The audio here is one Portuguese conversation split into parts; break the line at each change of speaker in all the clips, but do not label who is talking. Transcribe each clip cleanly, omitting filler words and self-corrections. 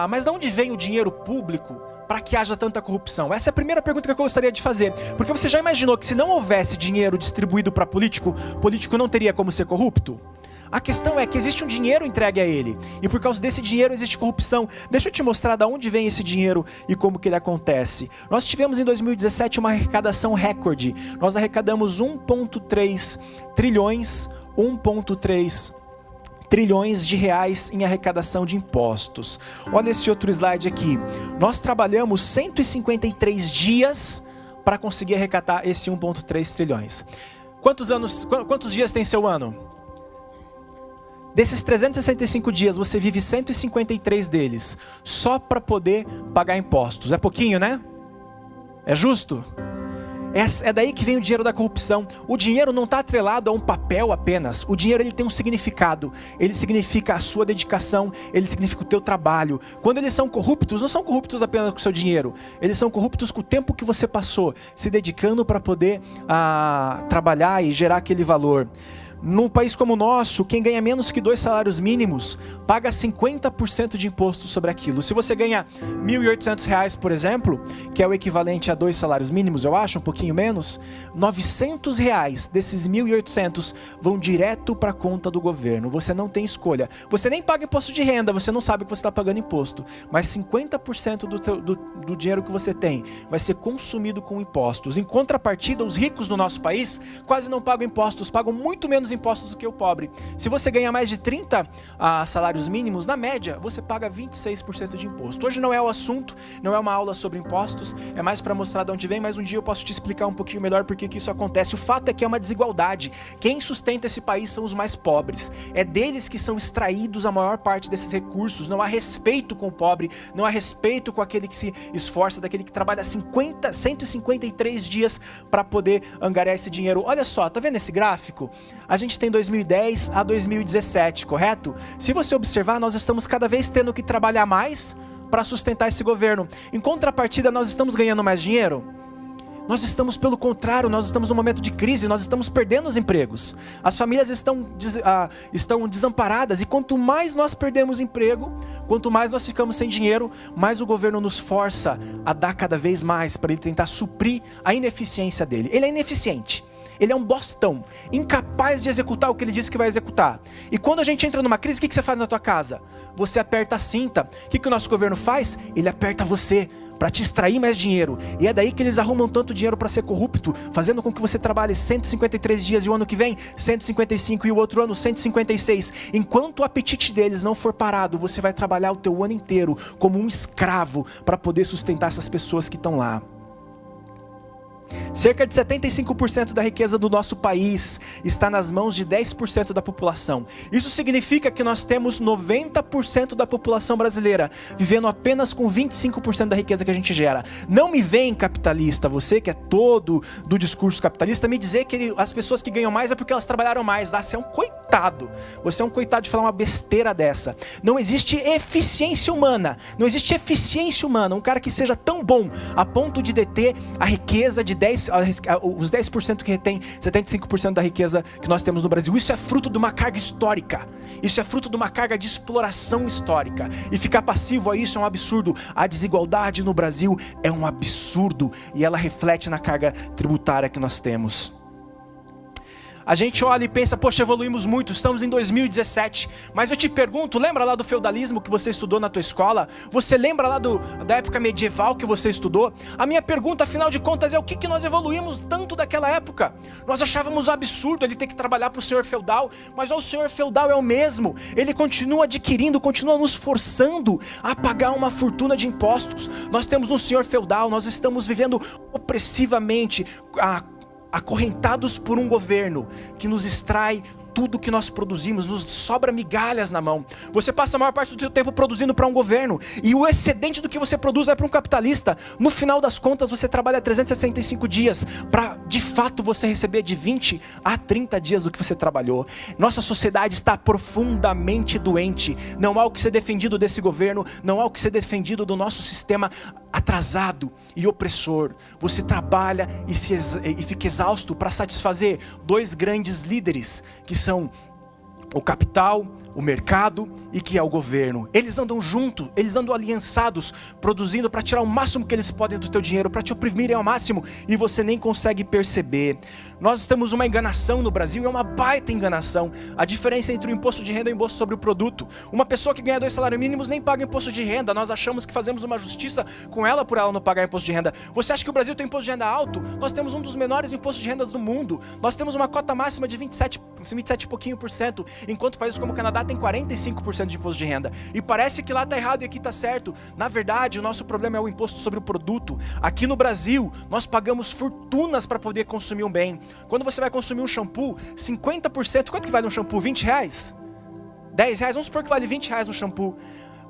mas de onde vem o dinheiro público para que haja tanta corrupção? Essa é a primeira pergunta que eu gostaria de fazer. Porque você já imaginou que se não houvesse dinheiro distribuído para político, político não teria como ser corrupto? A questão é que existe um dinheiro entregue a ele, e por causa desse dinheiro existe corrupção. Deixa eu te mostrar de onde vem esse dinheiro e como que ele acontece. Nós tivemos em 2017 uma arrecadação recorde. Nós arrecadamos 1,3 trilhões de reais em arrecadação de impostos. Olha esse outro slide aqui. Nós trabalhamos 153 dias para conseguir arrecadar esse 1,3 trilhões. Quantos dias tem seu ano? Desses 365 dias, você vive 153 deles, só para poder pagar impostos. É pouquinho, né? É justo? É daí que vem o dinheiro da corrupção. O dinheiro não está atrelado a um papel apenas. O dinheiro ele tem um significado. Ele significa a sua dedicação, ele significa o teu trabalho. Quando eles são corruptos, não são corruptos apenas com o seu dinheiro. Eles são corruptos com o tempo que você passou se dedicando para poder trabalhar e gerar aquele valor. Num país como o nosso, quem ganha menos que 2 salários mínimos paga 50% de imposto sobre aquilo. Se você ganha R$ 1.800, por exemplo, que é o equivalente a 2 salários mínimos, eu acho, um pouquinho menos, R$ 900 desses 1.800 vão direto para a conta do governo. Você não tem escolha. Você nem paga imposto de renda, você não sabe que você está pagando imposto. Mas 50% do dinheiro que você tem vai ser consumido com impostos. Em contrapartida, os ricos no nosso país quase não pagam impostos, pagam muito menos impostos do que o pobre. Se você ganha mais de 30 salários mínimos, na média, você paga 26% de imposto. Hoje não é o assunto, não é uma aula sobre impostos, é mais para mostrar de onde vem, mas um dia eu posso te explicar um pouquinho melhor por que isso acontece. O fato é que é uma desigualdade. Quem sustenta esse país são os mais pobres. É deles que são extraídos a maior parte desses recursos. Não há respeito com o pobre, não há respeito com aquele que se esforça, daquele que trabalha 153 dias para poder angariar esse dinheiro. Olha só, tá vendo esse gráfico? A gente tem 2010 a 2017, correto? Se você observar, nós estamos cada vez tendo que trabalhar mais para sustentar esse governo. Em contrapartida, nós estamos ganhando mais dinheiro? Nós estamos, pelo contrário, nós estamos num momento de crise, nós estamos perdendo os empregos. As famílias estão desamparadas, e quanto mais nós perdemos emprego, quanto mais nós ficamos sem dinheiro, mais o governo nos força a dar cada vez mais para ele tentar suprir a ineficiência dele. Ele é ineficiente. Ele é um bostão, incapaz de executar o que ele disse que vai executar. E quando a gente entra numa crise, o que você faz na tua casa? Você aperta a cinta. O que o nosso governo faz? Ele aperta você para te extrair mais dinheiro. E é daí que eles arrumam tanto dinheiro para ser corrupto, fazendo com que você trabalhe 153 dias e o ano que vem 155 e o outro ano 156. Enquanto o apetite deles não for parado, você vai trabalhar o teu ano inteiro como um escravo para poder sustentar essas pessoas que estão lá. Cerca de 75% da riqueza do nosso país está nas mãos de 10% da população. Isso significa que nós temos 90% da população brasileira vivendo apenas com 25% da riqueza que a gente gera. Não me vem, capitalista, você que é todo do discurso capitalista, me dizer que as pessoas que ganham mais é porque elas trabalharam mais. Você é um coitado. Você é um coitado de falar uma besteira dessa. Não existe eficiência humana. Não existe eficiência humana. Um cara que seja tão bom a ponto de deter a riqueza de os 10% que retém 75% da riqueza que nós temos no Brasil. Isso é fruto de uma carga histórica. Isso é fruto de uma carga de exploração histórica. E ficar passivo a isso é um absurdo. A desigualdade no Brasil é um absurdo. E ela reflete na carga tributária que nós temos. A gente olha e pensa, poxa, evoluímos muito, estamos em 2017. Mas eu te pergunto, lembra lá do feudalismo que você estudou na tua escola? Você lembra lá da época medieval que você estudou? A minha pergunta, afinal de contas, é o que nós evoluímos tanto daquela época? Nós achávamos um absurdo ele ter que trabalhar para o senhor feudal, mas o senhor feudal é o mesmo. Ele continua adquirindo, continua nos forçando a pagar uma fortuna de impostos. Nós temos um senhor feudal, nós estamos vivendo opressivamente, acorrentados por um governo que nos extrai tudo que nós produzimos, nos sobra migalhas na mão. Você passa a maior parte do seu tempo produzindo para um governo, e o excedente do que você produz vai para um capitalista. No final das contas, você trabalha 365 dias para, de fato, você receber de 20 a 30 dias do que você trabalhou. Nossa sociedade está profundamente doente. Não há o que ser defendido desse governo, não há o que ser defendido do nosso sistema atrasado e opressor. Você trabalha e fica exausto para satisfazer dois grandes líderes, que são o capital, o mercado e que é o governo. Eles andam juntos, eles andam aliançados, produzindo para tirar o máximo que eles podem do teu dinheiro, para te oprimirem ao máximo e você nem consegue perceber. Nós temos uma enganação no Brasil, é uma baita enganação. A diferença entre o imposto de renda e o imposto sobre o produto. Uma pessoa que ganha 2 salários mínimos nem paga imposto de renda. Nós achamos que fazemos uma justiça com ela por ela não pagar imposto de renda. Você acha que o Brasil tem imposto de renda alto? Nós temos um dos menores impostos de renda do mundo. Nós temos uma cota máxima de 27 e pouquinho por cento, enquanto países como o Canadá tem 45% de imposto de renda. E parece que lá está errado e aqui está certo. Na verdade, o nosso problema é o imposto sobre o produto. Aqui no Brasil, nós pagamos fortunas para poder consumir um bem. Quando você vai consumir um shampoo, 50%, quanto que vale um shampoo? 20 reais? 10 reais? Vamos supor que vale 20 reais um shampoo.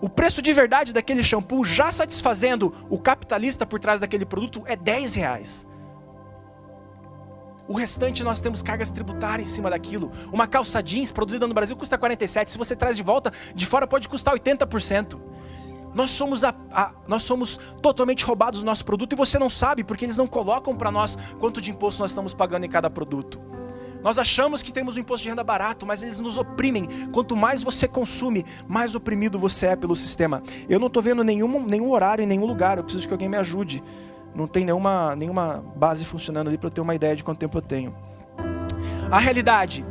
O preço de verdade daquele shampoo, já satisfazendo o capitalista por trás daquele produto, é 10 reais. O restante nós temos cargas tributárias em cima daquilo. Uma calça jeans produzida no Brasil custa 47, se você traz de volta, de fora pode custar 80%. Nós somos totalmente roubados do nosso produto e você não sabe, porque eles não colocam para nós quanto de imposto nós estamos pagando em cada produto. Nós achamos que temos um imposto de renda barato, mas eles nos oprimem. Quanto mais você consome, mais oprimido você é pelo sistema. Eu não estou vendo nenhum horário em nenhum lugar, eu preciso que alguém me ajude. Não tem nenhuma base funcionando ali para eu ter uma ideia de quanto tempo eu tenho. A realidade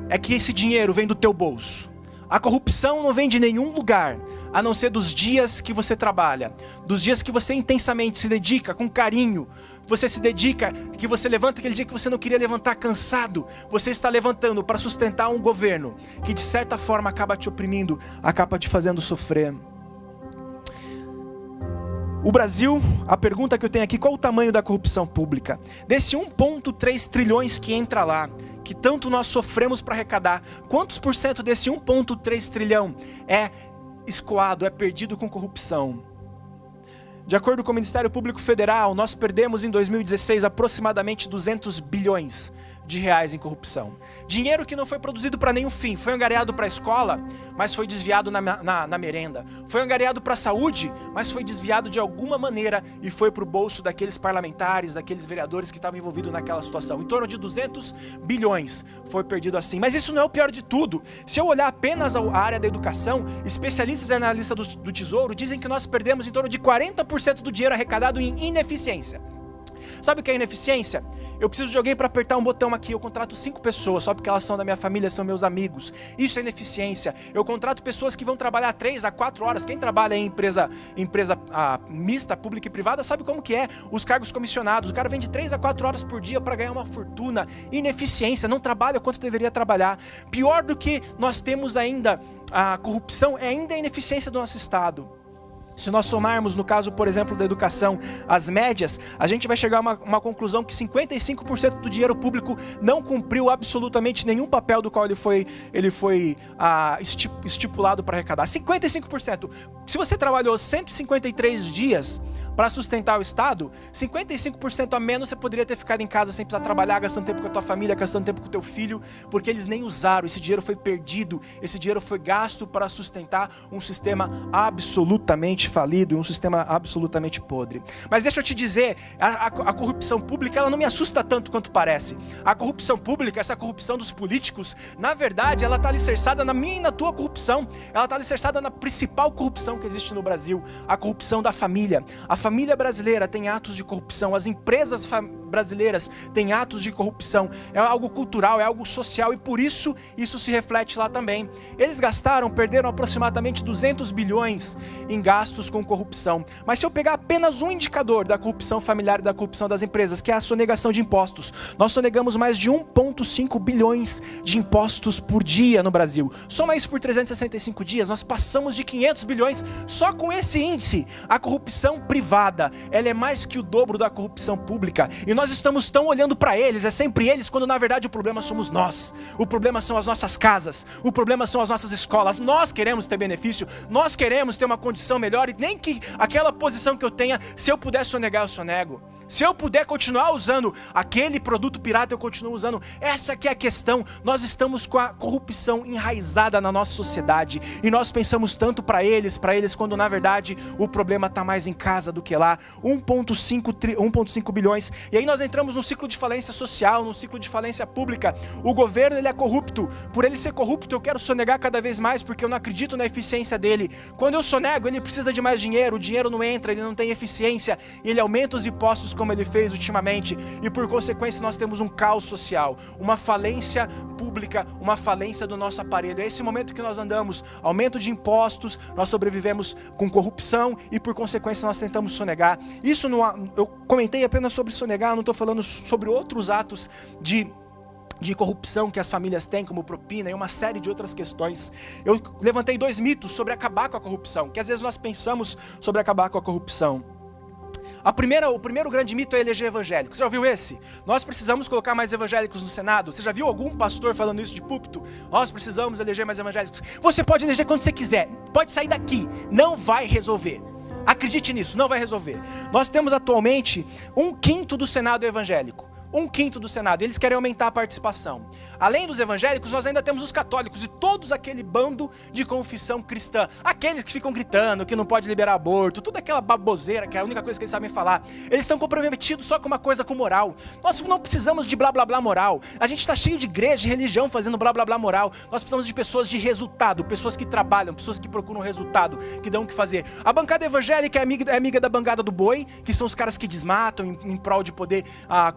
é que esse dinheiro vem do teu bolso. A corrupção não vem de nenhum lugar, a não ser dos dias que você trabalha, dos dias que você intensamente se dedica, com carinho. Você se dedica, que você levanta aquele dia que você não queria levantar cansado. Você está levantando para sustentar um governo que de certa forma acaba te oprimindo, acaba te fazendo sofrer. O Brasil, a pergunta que eu tenho aqui, qual o tamanho da corrupção pública? Desse 1,3 trilhões que entra lá, que tanto nós sofremos para arrecadar, quantos por cento desse 1,3 trilhão é escoado, é perdido com corrupção? De acordo com o Ministério Público Federal, nós perdemos em 2016 aproximadamente 200 bilhões de reais em corrupção. Dinheiro que não foi produzido para nenhum fim, foi angariado para a escola, mas foi desviado na merenda. Foi angariado para a saúde, mas foi desviado de alguma maneira e foi para o bolso daqueles parlamentares, daqueles vereadores que estavam envolvidos naquela situação. Em torno de 200 bilhões foi perdido assim. Mas isso não é o pior de tudo. Se eu olhar apenas a área da educação, especialistas e analistas do Tesouro dizem que nós perdemos em torno de 40% do dinheiro arrecadado em ineficiência. Sabe o que é ineficiência? Eu preciso de alguém para apertar um botão aqui, eu contrato 5 pessoas, só porque elas são da minha família, são meus amigos. Isso é ineficiência. Eu contrato pessoas que vão trabalhar 3 a 4 horas. Quem trabalha em empresa mista, pública e privada, sabe como que é os cargos comissionados. O cara vem de 3 a 4 horas por dia para ganhar uma fortuna. Ineficiência, não trabalha quanto deveria trabalhar. Pior do que nós temos ainda a corrupção, é ainda a ineficiência do nosso Estado. Se nós somarmos, no caso, por exemplo, da educação, as médias, a gente vai chegar a uma conclusão que 55% do dinheiro público não cumpriu absolutamente nenhum papel do qual ele foi estipulado para arrecadar. 55%. Se você trabalhou 153 dias para sustentar o Estado, 55% a menos você poderia ter ficado em casa sem precisar trabalhar, gastando tempo com a tua família, gastando tempo com o teu filho, porque eles nem usaram, esse dinheiro foi perdido, esse dinheiro foi gasto para sustentar um sistema absolutamente falido e um sistema absolutamente podre. Mas deixa eu te dizer, a corrupção pública, ela não me assusta tanto quanto parece. A corrupção pública, essa corrupção dos políticos, na verdade, ela está alicerçada na minha e na tua corrupção. Ela está alicerçada na principal corrupção que existe no Brasil, a corrupção da família. A família brasileira tem atos de corrupção, as empresas brasileiras têm atos de corrupção. É algo cultural, é algo social e por isso se reflete lá também. Eles perderam aproximadamente 200 bilhões em gastos com corrupção. Mas se eu pegar apenas um indicador da corrupção familiar e da corrupção das empresas, que é a sonegação de impostos, nós sonegamos mais de 1,5 bilhões de impostos por dia no Brasil. Soma isso por 365 dias, nós passamos de 500 bilhões só com esse índice. A corrupção privada, ela é mais que o dobro da corrupção pública. E nós estamos tão olhando para eles, é sempre eles, quando na verdade o problema somos nós. O problema são as nossas casas, o problema são as nossas escolas. Nós queremos ter benefício, nós queremos ter uma condição melhor e nem que aquela posição que eu tenha, se eu puder sonegar, eu sonego. Se eu puder continuar usando aquele produto pirata, eu continuo usando. Essa que é a questão. Nós estamos com a corrupção enraizada na nossa sociedade. E nós pensamos tanto para eles, quando na verdade o problema está mais em casa do que lá. 1,5 bilhões. E aí nós entramos num ciclo de falência social, num ciclo de falência pública. O governo, ele é corrupto. Por ele ser corrupto, eu quero sonegar cada vez mais, porque eu não acredito na eficiência dele. Quando eu sonego, ele precisa de mais dinheiro. O dinheiro não entra, ele não tem eficiência. E ele aumenta os impostos como ele fez ultimamente, e por consequência nós temos um caos social, uma falência pública, uma falência do nosso aparelho. É esse momento que nós andamos, aumento de impostos, nós sobrevivemos com corrupção e por consequência nós tentamos sonegar. Isso não, eu comentei apenas sobre sonegar, não estou falando sobre outros atos de corrupção que as famílias têm, como propina e uma série de outras questões. Eu levantei 2 mitos sobre acabar com a corrupção, que às vezes nós pensamos sobre acabar com a corrupção. O primeiro grande mito é eleger evangélicos. Já ouviu esse? Nós precisamos colocar mais evangélicos no Senado. Você já viu algum pastor falando isso de púlpito? Nós precisamos eleger mais evangélicos. Você pode eleger quando você quiser. Pode sair daqui. Não vai resolver. Acredite nisso, não vai resolver. Nós temos atualmente 1/5 do Senado evangélico. 1/5 do Senado, eles querem aumentar a participação. Além dos evangélicos, nós ainda temos os católicos e todos aquele bando de confissão cristã. Aqueles que ficam gritando que não pode liberar aborto, toda aquela baboseira que é a única coisa que eles sabem falar. Eles estão comprometidos só com uma coisa, com moral. Nós não precisamos de blá blá blá moral. A gente está cheio de igreja, de religião fazendo blá blá blá moral. Nós precisamos de pessoas de resultado, pessoas que trabalham, pessoas que procuram resultado, que dão o que fazer. A bancada evangélica é amiga da bancada do boi, que são os caras que desmatam em prol de poder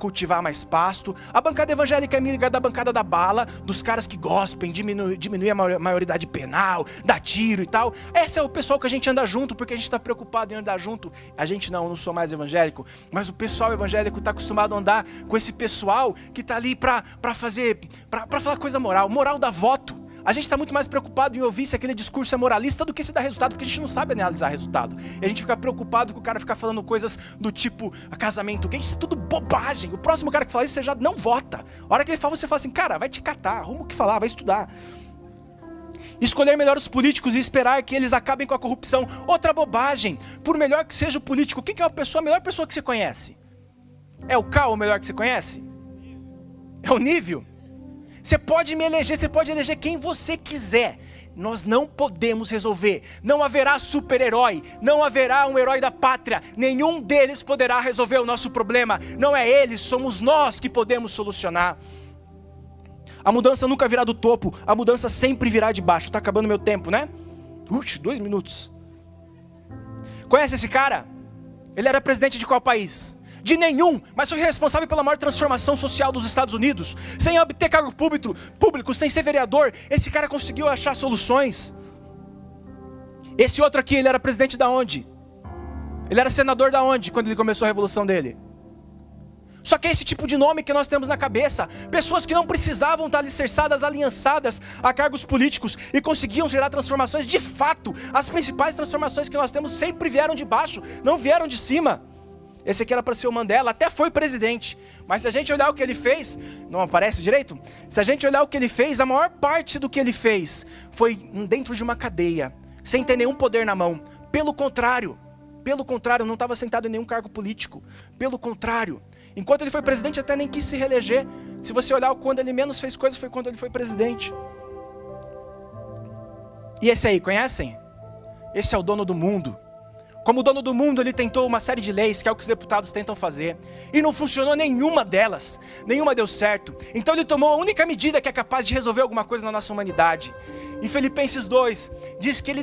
cultivar mais pasto. A bancada evangélica é amiga da bancada da bala, dos caras que gospem, diminuir a maioridade penal, dar tiro e tal. Esse é o pessoal que a gente anda junto, porque a gente está preocupado em andar junto. A gente não sou mais evangélico, mas o pessoal evangélico está acostumado a andar com esse pessoal que está ali para falar coisa moral. Moral dá voto. A gente está muito mais preocupado em ouvir se aquele discurso é moralista do que se dá resultado, porque a gente não sabe analisar resultado. E a gente fica preocupado com o cara ficar falando coisas do tipo casamento gay, isso é tudo bobagem. O próximo cara que fala isso, você já não vota. A hora que ele fala, você fala assim, cara, vai te catar, arruma o que falar, vai estudar. Escolher melhor os políticos e esperar que eles acabem com a corrupção. Outra bobagem. Por melhor que seja o político, quem que é a melhor pessoa que você conhece? É o Cal o melhor que você conhece? É o Nível? Você pode me eleger, você pode eleger quem você quiser. Nós não podemos resolver. Não haverá super-herói. Não haverá um herói da pátria. Nenhum deles poderá resolver o nosso problema. Não é eles, somos nós que podemos solucionar. A mudança nunca virá do topo. A mudança sempre virá de baixo. Está acabando meu tempo, né? 2 minutos. Conhece esse cara? Ele era presidente de qual país? De nenhum, mas foi responsável pela maior transformação social dos Estados Unidos. Sem obter cargo público, sem ser vereador, esse cara conseguiu achar soluções. Esse outro aqui, ele era presidente da onde? Ele era senador da onde, quando ele começou a revolução dele? Só que é esse tipo de nome que nós temos na cabeça. Pessoas que não precisavam estar alicerçadas, aliançadas a cargos políticos e conseguiam gerar transformações de fato. As principais transformações que nós temos sempre vieram de baixo, não vieram de cima. Esse aqui era para ser o Mandela, até foi presidente. Mas se a gente olhar o que ele fez, não aparece direito? Se a gente olhar o que ele fez, a maior parte do que ele fez foi dentro de uma cadeia, sem ter nenhum poder na mão. Pelo contrário, não estava sentado em nenhum cargo político. Pelo contrário, enquanto ele foi presidente até nem quis se reeleger. Se você olhar quando ele menos fez coisa, foi quando ele foi presidente. E esse aí, conhecem? Esse é o dono do mundo. Como dono do mundo, ele tentou uma série de leis, que é o que os deputados tentam fazer, e não funcionou nenhuma delas, nenhuma deu certo. Então ele tomou a única medida que é capaz de resolver alguma coisa na nossa humanidade. Em Filipenses 2, diz que ele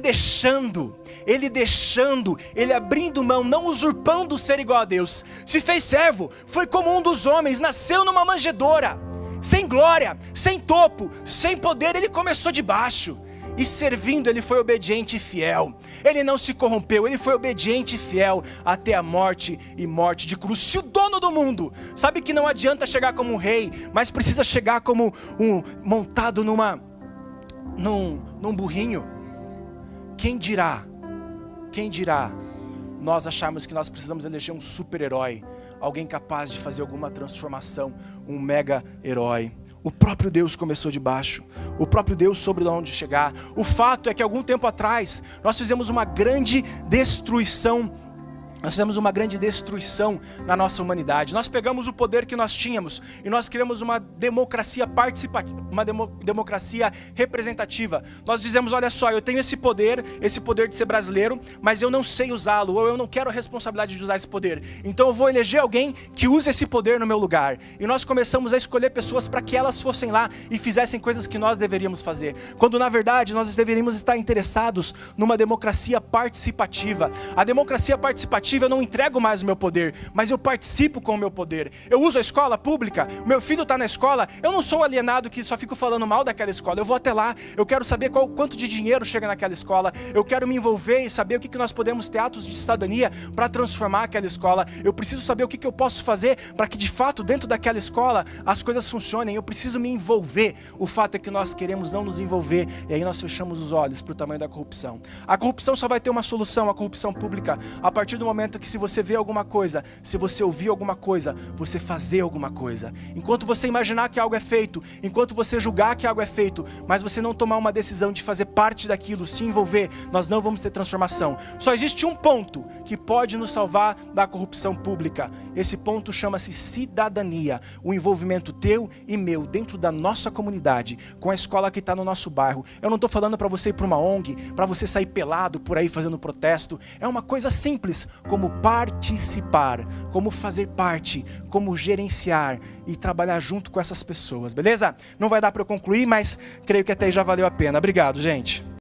abrindo mão, não usurpando o ser igual a Deus, se fez servo, foi como um dos homens, nasceu numa manjedoura, sem glória, sem topo, sem poder, ele começou de baixo. E servindo, ele foi obediente e fiel. Ele não se corrompeu, ele foi obediente e fiel até a morte e morte de cruz. Se o dono do mundo sabe que não adianta chegar como um rei, mas precisa chegar como montado num burrinho, quem dirá nós acharmos que nós precisamos eleger um super-herói, alguém capaz de fazer alguma transformação, um mega-herói. O próprio Deus começou de baixo. O próprio Deus soube de onde chegar. O fato é que algum tempo atrás nós fizemos uma grande destruição
Nós fizemos uma grande destruição na nossa humanidade. Nós pegamos o poder que nós tínhamos e nós criamos uma democracia participativa, uma democracia representativa. Nós dizemos, olha só, eu tenho esse poder de ser brasileiro, mas eu não sei usá-lo, ou eu não quero a responsabilidade de usar esse poder. Então eu vou eleger alguém que use esse poder no meu lugar. E nós começamos a escolher pessoas para que elas fossem lá e fizessem coisas que nós deveríamos fazer. Quando na verdade nós deveríamos estar interessados numa democracia participativa. A democracia participativa, eu não entrego mais o meu poder, mas eu participo com o meu poder. Eu uso a escola pública, meu filho está na escola, eu não sou um alienado que só fico falando mal daquela escola, eu vou até lá, eu quero saber quanto de dinheiro chega naquela escola, eu quero me envolver e saber o que nós podemos ter atos de cidadania para transformar aquela escola, eu preciso saber o que eu posso fazer para que de fato dentro daquela escola as coisas funcionem, eu preciso me envolver. O fato é que nós queremos não nos envolver e aí nós fechamos os olhos para o tamanho da corrupção. A corrupção só vai ter uma solução, a corrupção pública, a partir do momento que se você vê alguma coisa, se você ouvir alguma coisa, você fazer alguma coisa. Enquanto você imaginar que algo é feito, enquanto você julgar que algo é feito, mas você não tomar uma decisão de fazer parte daquilo, se envolver, nós não vamos ter transformação. Só existe um ponto que pode nos salvar da corrupção pública. Esse ponto chama-se cidadania. O envolvimento teu e meu dentro da nossa comunidade, com a escola que está no nosso bairro. Eu não estou falando para você ir para uma ONG, para você sair pelado por aí fazendo protesto. É uma coisa simples, como participar, como fazer parte, como gerenciar e trabalhar junto com essas pessoas, beleza? Não vai dar para eu concluir, mas creio que até aí já valeu a pena. Obrigado, gente.